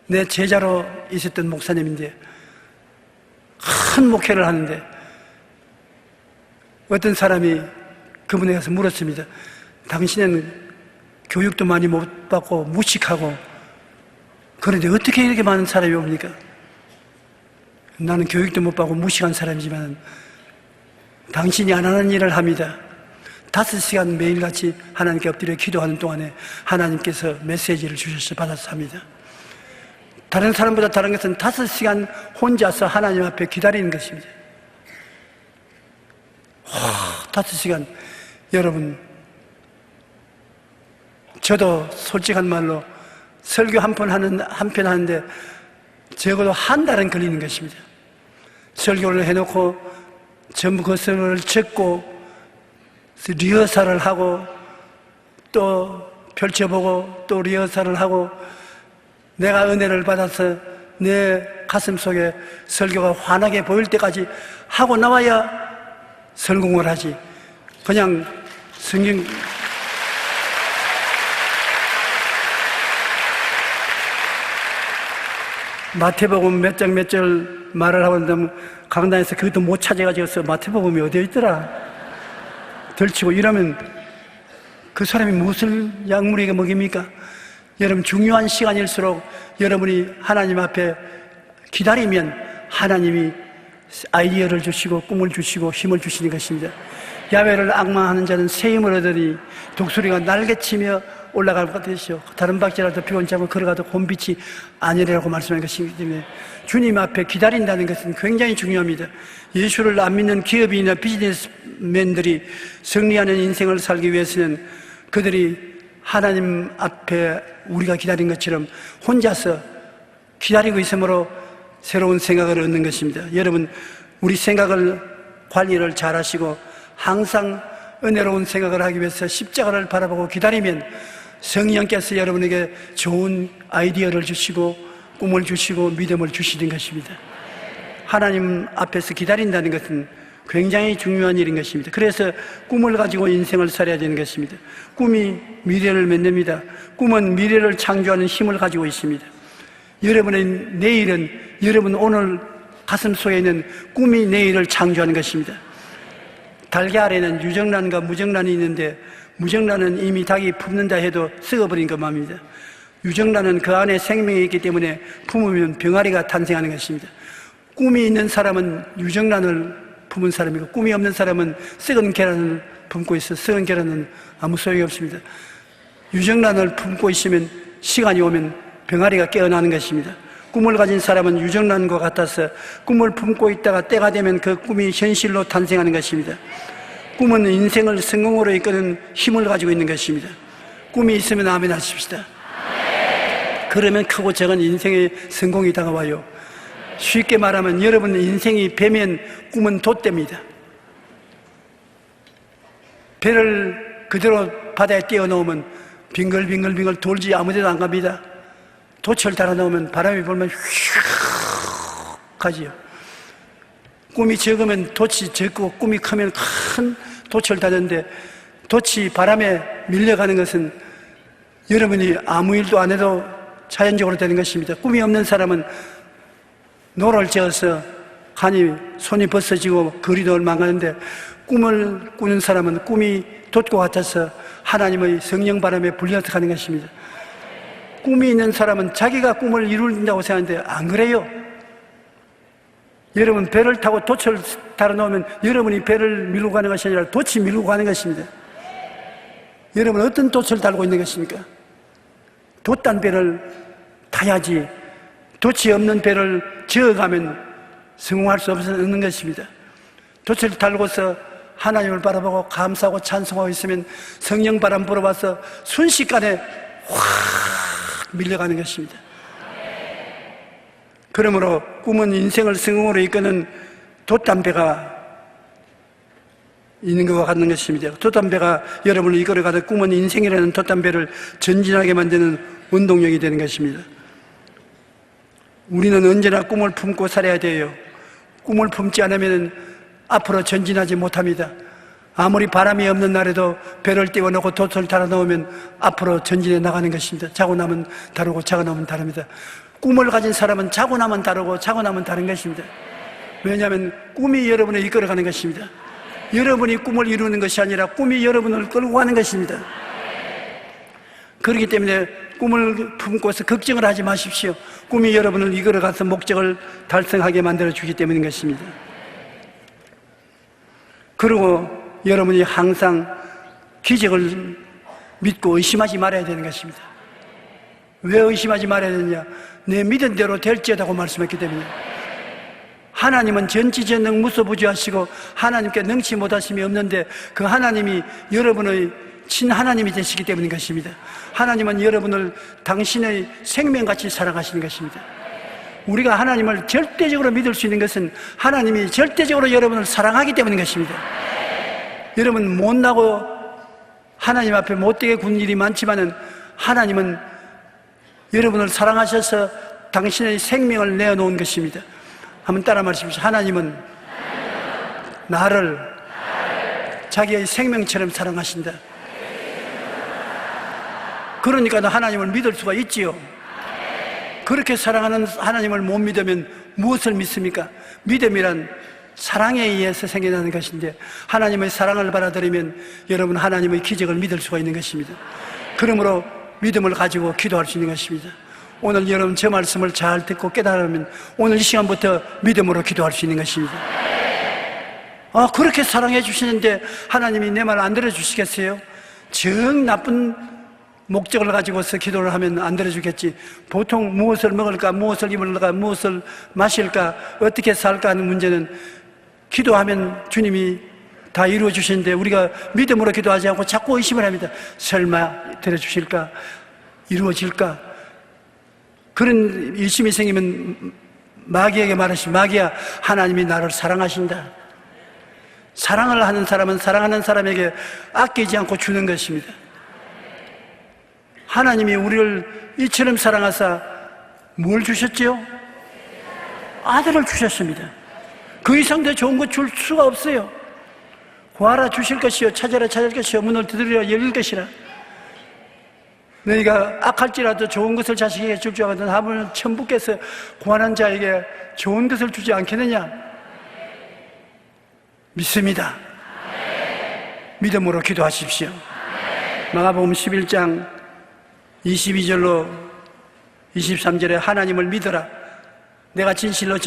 내 제자로 있었던 목사님인데 큰 목회를 하는데, 어떤 사람이 그분에 가서 물었습니다. 당신은 교육도 많이 못 받고 무식하고 그런데 어떻게 이렇게 많은 사람이 옵니까? 나는 교육도 못 받고 무식한 사람이지만 당신이 안 하는 일을 합니다. 5시간 매일같이 하나님께 엎드려 기도하는 동안에 하나님께서 메시지를 주셔서 받아서 합니다. 다른 사람보다 다른 것은 5시간 혼자서 하나님 앞에 기다리는 것입니다. 5시간. 여러분, 저도 솔직한 말로 설교 한 편 하는데 적어도 한 달은 걸리는 것입니다. 설교를 해놓고 전부 그 설교를 적고 리허설을 하고 또 펼쳐보고 또 리허설을 하고, 내가 은혜를 받아서 내 가슴 속에 설교가 환하게 보일 때까지 하고 나와야 성공을 하지. 그냥 성경 마태복음 몇 장 몇 절 말을 하고 있는데 강단에서 그것도 못 찾아가지고 마태복음이 어디에 있더라 덜치고 이러면 그 사람이 무엇을 약물에게 먹입니까? 여러분, 중요한 시간일수록 여러분이 하나님 앞에 기다리면 하나님이 아이디어를 주시고 꿈을 주시고 힘을 주시는 것입니다. 야훼를 악망하는 자는 새 힘을 얻으니 독수리가 날개치며 올라갈 것 같으시오. 다른 박질라도 피곤치 않고 걸어가도 곰빛이 아니라고 말씀한 것이기 때문에 주님 앞에 기다린다는 것은 굉장히 중요합니다. 예수를 안 믿는 기업인이나 비즈니스맨들이 승리하는 인생을 살기 위해서는 그들이 하나님 앞에 우리가 기다린 것처럼 혼자서 기다리고 있으므로 새로운 생각을 얻는 것입니다. 여러분, 우리 생각을 관리를 잘 하시고 항상 은혜로운 생각을 하기 위해서 십자가를 바라보고 기다리면 성령께서 여러분에게 좋은 아이디어를 주시고 꿈을 주시고 믿음을 주시는 것입니다. 하나님 앞에서 기다린다는 것은 굉장히 중요한 일인 것입니다. 그래서 꿈을 가지고 인생을 살아야 되는 것입니다. 꿈이 미래를 만듭니다. 꿈은 미래를 창조하는 힘을 가지고 있습니다. 여러분의 내일은 여러분 오늘 가슴 속에 있는 꿈이 내일을 창조하는 것입니다. 달걀 아래는 유정란과 무정란이 있는데 무정란은 이미 닭이 품는다 해도 썩어버린 것만입니다. 유정란은 그 안에 생명이 있기 때문에 품으면 병아리가 탄생하는 것입니다. 꿈이 있는 사람은 유정란을 품은 사람이고 꿈이 없는 사람은 썩은 계란을 품고 있어 썩은 계란은 아무 소용이 없습니다. 유정란을 품고 있으면 시간이 오면 병아리가 깨어나는 것입니다. 꿈을 가진 사람은 유정란과 같아서 꿈을 품고 있다가 때가 되면 그 꿈이 현실로 탄생하는 것입니다. 꿈은 인생을 성공으로 이끄는 힘을 가지고 있는 것입니다. 꿈이 있으면 아멘 하십시다. 그러면 크고 작은 인생의 성공이 다가와요. 쉽게 말하면 여러분 인생이 배면 꿈은 돛대입니다. 배를 그대로 바다에 띄워놓으면 빙글빙글 돌지 아무데도 안 갑니다. 돛을 달아놓으면 바람이 불면 휙 가지요. 꿈이 적으면 돛이 적고 꿈이 크면 큰 돛을 다는데 돛이 바람에 밀려가는 것은 여러분이 아무 일도 안 해도 자연적으로 되는 것입니다. 꿈이 없는 사람은 노를 지어서 간이 손이 벗어지고 거리도 얼마 안 가는데 꿈을 꾸는 사람은 꿈이 돛과 같아서 하나님의 성령 바람에 불려가는 것입니다. 꿈이 있는 사람은 자기가 꿈을 이룬다고 생각하는데 안 그래요. 여러분 배를 타고 돛을 달아놓으면 여러분이 배를 밀고 가는 것이 아니라 돛이 밀고 가는 것입니다. 여러분 어떤 돛을 달고 있는 것입니까? 돛단 배를 타야지 돛이 없는 배를 저어가면 성공할 수 없는 것입니다. 돛을 달고서 하나님을 바라보고 감사하고 찬송하고 있으면 성령 바람 불어와서 순식간에 확 밀려가는 것입니다. 그러므로 꿈은 인생을 성공으로 이끄는 돛담배가 있는 것과 같은 것입니다. 돛담배가 여러분을 이끌어가는 꿈은 인생이라는 돛담배를 전진하게 만드는 운동력이 되는 것입니다. 우리는 언제나 꿈을 품고 살아야 돼요. 꿈을 품지 않으면 앞으로 전진하지 못합니다. 아무리 바람이 없는 날에도 배를 띄워놓고 돛을 달아놓으면 앞으로 전진해 나가는 것입니다. 자고 나면 다르고 자고 나면 다릅니다. 꿈을 가진 사람은 자고 나면 다르고 자고 나면 다른 것입니다. 왜냐하면 꿈이 여러분을 이끌어가는 것입니다. 여러분이 꿈을 이루는 것이 아니라 꿈이 여러분을 끌고 가는 것입니다. 그렇기 때문에 꿈을 품고서 걱정을 하지 마십시오. 꿈이 여러분을 이끌어가서 목적을 달성하게 만들어주기 때문인 것입니다. 그리고 여러분이 항상 기적을 믿고 의심하지 말아야 되는 것입니다. 왜 의심하지 말아야 되느냐? 내 믿은 대로 될지어다고 말씀했기 때문에. 하나님은 전지전능 무소부지하시고 하나님께 능치 못하심이 없는데 그 하나님이 여러분의 친하나님이 되시기 때문인 것입니다. 하나님은 여러분을 당신의 생명같이 사랑하시는 것입니다. 우리가 하나님을 절대적으로 믿을 수 있는 것은 하나님이 절대적으로 여러분을 사랑하기 때문인 것입니다. 여러분 못나고 하나님 앞에 못되게 군 일이 많지만은 하나님은 여러분을 사랑하셔서 당신의 생명을 내어놓은 것입니다. 한번 따라 말씀하십시오. 하나님은 나를 자기의 생명처럼 사랑하신다. 그러니까 하나님을 믿을 수가 있지요. 그렇게 사랑하는 하나님을 못 믿으면 무엇을 믿습니까? 믿음이란 사랑에 의해서 생겨나는 것인데 하나님의 사랑을 받아들이면 여러분 하나님의 기적을 믿을 수가 있는 것입니다. 그러므로 믿음을 가지고 기도할 수 있는 것입니다. 오늘 여러분 제 말씀을 잘 듣고 깨달으면 오늘 이 시간부터 믿음으로 기도할 수 있는 것입니다. 그렇게 사랑해 주시는데 하나님이 내 말 안 들어주시겠어요? 정 나쁜 목적을 가지고서 기도를 하면 안 들어주겠지. 보통 무엇을 먹을까, 무엇을 입을까, 무엇을 마실까, 어떻게 살까 하는 문제는 기도하면 주님이 다 이루어 주시는데 우리가 믿음으로 기도하지 않고 자꾸 의심을 합니다. 설마 들어주실까? 이루어질까? 그런 의심이 생기면 마귀에게 말하시면 마귀야, 하나님이 나를 사랑하신다. 사랑을 하는 사람은 사랑하는 사람에게 아끼지 않고 주는 것입니다. 하나님이 우리를 이처럼 사랑하사 뭘 주셨지요? 아들을 주셨습니다. 그 이상 더 좋은 것 줄 수가 없어요. 구하라 주실 것이요, 찾아라 찾을 것이요, 문을 두드리라 열릴 것이라. 너희가 악할지라도 좋은 것을 자식에게 줄 줄 알거든 하면 천부께서 구하는 자에게 좋은 것을 주지 않겠느냐? 믿습니다. 믿음으로 기도하십시오. 마가복음 11장 22절로 23절에 하나님을 믿어라. 내가 진실로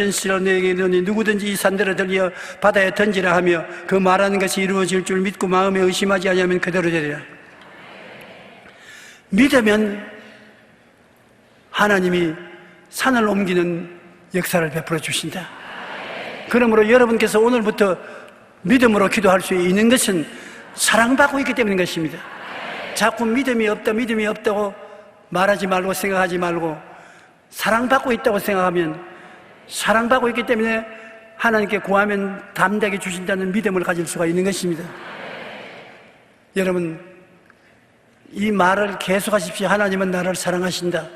너에게 이르노니 누구든지 이 산들을 들려 바다에 던지라 하며 그 말하는 것이 이루어질 줄 믿고 마음에 의심하지 아니하면 그대로 되리라. 믿으면 하나님이 산을 옮기는 역사를 베풀어 주신다. 그러므로 여러분께서 오늘부터 믿음으로 기도할 수 있는 것은 사랑받고 있기 때문인 것입니다. 자꾸 믿음이 없다고 말하지 말고 생각하지 말고 사랑받고 있다고 생각하면 사랑받고 있기 때문에 하나님께 구하면 담대하게 주신다는 믿음을 가질 수가 있는 것입니다. 여러분, 이 말을 계속하십시오. 하나님은 나를 사랑하신다.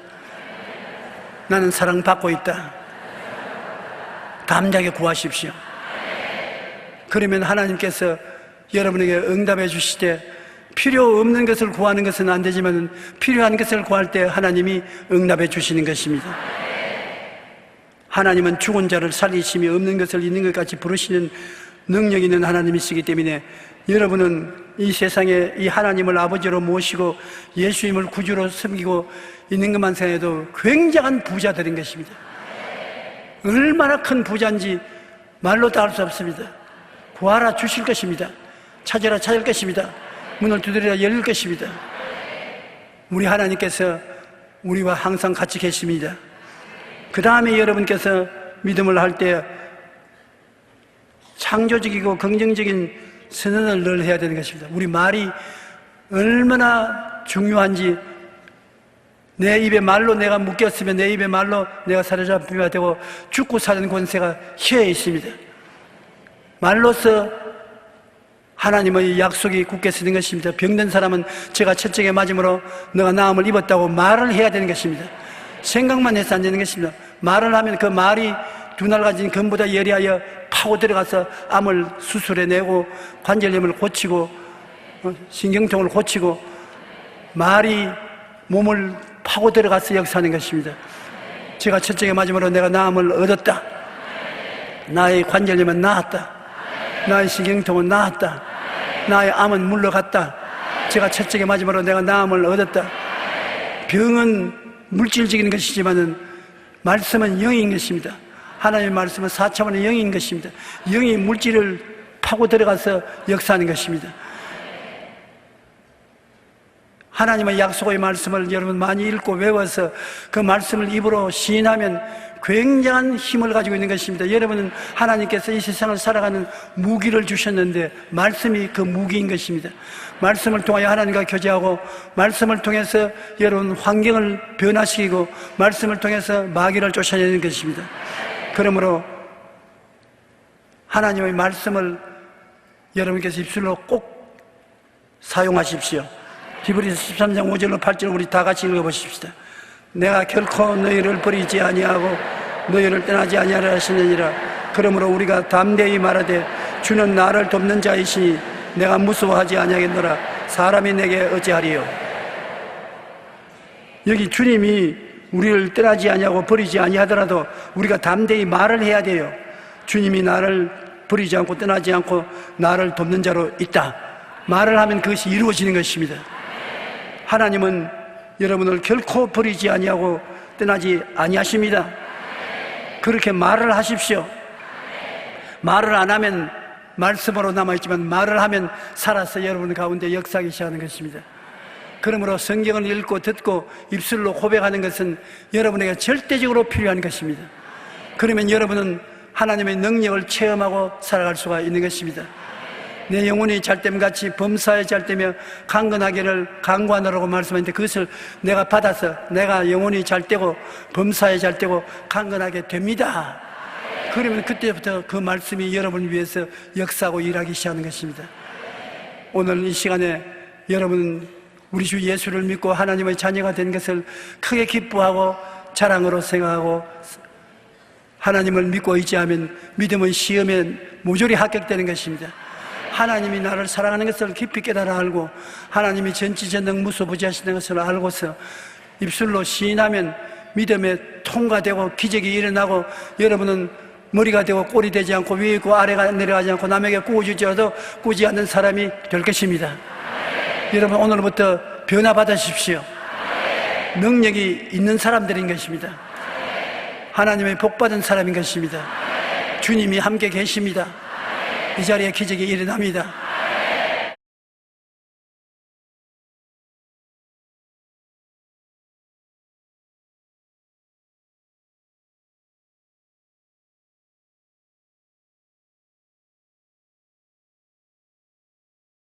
나는 사랑받고 있다. 담대하게 구하십시오. 그러면 하나님께서 여러분에게 응답해 주시되 필요 없는 것을 구하는 것은 안 되지만 필요한 것을 구할 때 하나님이 응답해 주시는 것입니다. 하나님은 죽은 자를 살리심이 없는 것을 있는 것 같이 부르시는 능력 있는 하나님이시기 때문에 여러분은 이 세상에 이 하나님을 아버지로 모시고 예수님을 구주로 섬기고 있는 것만 생각해도 굉장한 부자들인 것입니다. 얼마나 큰 부자인지 말로 다 할 수 없습니다. 구하라 주실 것입니다. 찾으라 찾을 것입니다. 문을 두드리라 열릴 것입니다. 우리 하나님께서 우리와 항상 같이 계십니다. 그 다음에 여러분께서 믿음을 할 때 창조적이고 긍정적인 선언을 늘 해야 되는 것입니다. 우리 말이 얼마나 중요한지 내 입에 말로 내가 묶였으면 내 입에 말로 내가 사로잡히게 되고 죽고 사는 권세가 혀에 있습니다. 말로서 하나님의 약속이 굳게 서는 것입니다. 병든 사람은 제가 첫째에 맞음으로 너가 나음을 입었다고 말을 해야 되는 것입니다. 생각만 해서 안 되는 것입니다. 말을 하면 그 말이 두 날 가진 금보다 예리하여 파고 들어가서 암을 수술해내고 관절염을 고치고 신경통을 고치고 말이 몸을 파고 들어가서 역사하는 것입니다. 제가 첫째에 맞음으로 내가 나음을 얻었다. 나의 관절염은 나았다. 나의 신경통은 나았다. 나의 암은 물러갔다. 제가 첫째에 맞음으로 내가 나음을 얻었다. 병은 물질적인 것이지만은 말씀은 영인 것입니다. 하나님의 말씀은 4차원의 영인 것입니다. 영이 물질을 파고 들어가서 역사하는 것입니다. 하나님의 약속의 말씀을 여러분 많이 읽고 외워서 그 말씀을 입으로 시인하면 굉장한 힘을 가지고 있는 것입니다. 여러분은 하나님께서 이 세상을 살아가는 무기를 주셨는데 말씀이 그 무기인 것입니다. 말씀을 통하여 하나님과 교제하고 말씀을 통해서 여러분 환경을 변화시키고 말씀을 통해서 마귀를 쫓아내는 것입니다. 그러므로 하나님의 말씀을 여러분께서 입술로 꼭 사용하십시오. 히브리서 13장 5절로 8절 우리 다 같이 읽어보십시다. 내가 결코 너희를 버리지 아니하고 너희를 떠나지 아니하라 하시느니라. 그러므로 우리가 담대히 말하되 주는 나를 돕는 자이시니 내가 무서워하지 아니하겠노라. 사람이 내게 어찌하리요. 여기 주님이 우리를 떠나지 아니하고 버리지 아니하더라도 우리가 담대히 말을 해야 돼요. 주님이 나를 버리지 않고 떠나지 않고 나를 돕는 자로 있다. 말을 하면 그것이 이루어지는 것입니다. 하나님은 여러분을 결코 버리지 아니하고 떠나지 아니하십니다. 그렇게 말을 하십시오. 말을 안 하면 말씀으로 남아있지만 말을 하면 살아서 여러분 가운데 역사하기 시작하는 것입니다. 그러므로 성경을 읽고 듣고 입술로 고백하는 것은 여러분에게 절대적으로 필요한 것입니다. 그러면 여러분은 하나님의 능력을 체험하고 살아갈 수가 있는 것입니다. 내 영혼이 잘됨같이 범사에 잘되며 강건하기를 강구하노라고 말씀했는데 그것을 내가 받아서 내가 영혼이 잘되고 범사에 잘되고 강건하게 됩니다. 그러면 그때부터 그 말씀이 여러분을 위해서 역사하고 일하기 시작하는 것입니다. 오늘 이 시간에 여러분은 우리 주 예수를 믿고 하나님의 자녀가 된 것을 크게 기뻐하고 자랑으로 생각하고 하나님을 믿고 의지하면 믿음의 시험에 모조리 합격되는 것입니다. 하나님이 나를 사랑하는 것을 깊이 깨달아 알고 하나님이 전지전능 무소부지하시는 것을 알고서 입술로 시인하면 믿음에 통과되고 기적이 일어나고 여러분은 머리가 되고 꼴이 되지 않고 위에 있고 아래가 내려가지 않고 남에게 꾸어주지라도 꾸지 않는 사람이 될 것입니다. 여러분 오늘부터 변화받으십시오. 능력이 있는 사람들인 것입니다. 하나님의 복받은 사람인 것입니다. 주님이 함께 계십니다. 이 자리에 기적이 일어납니다.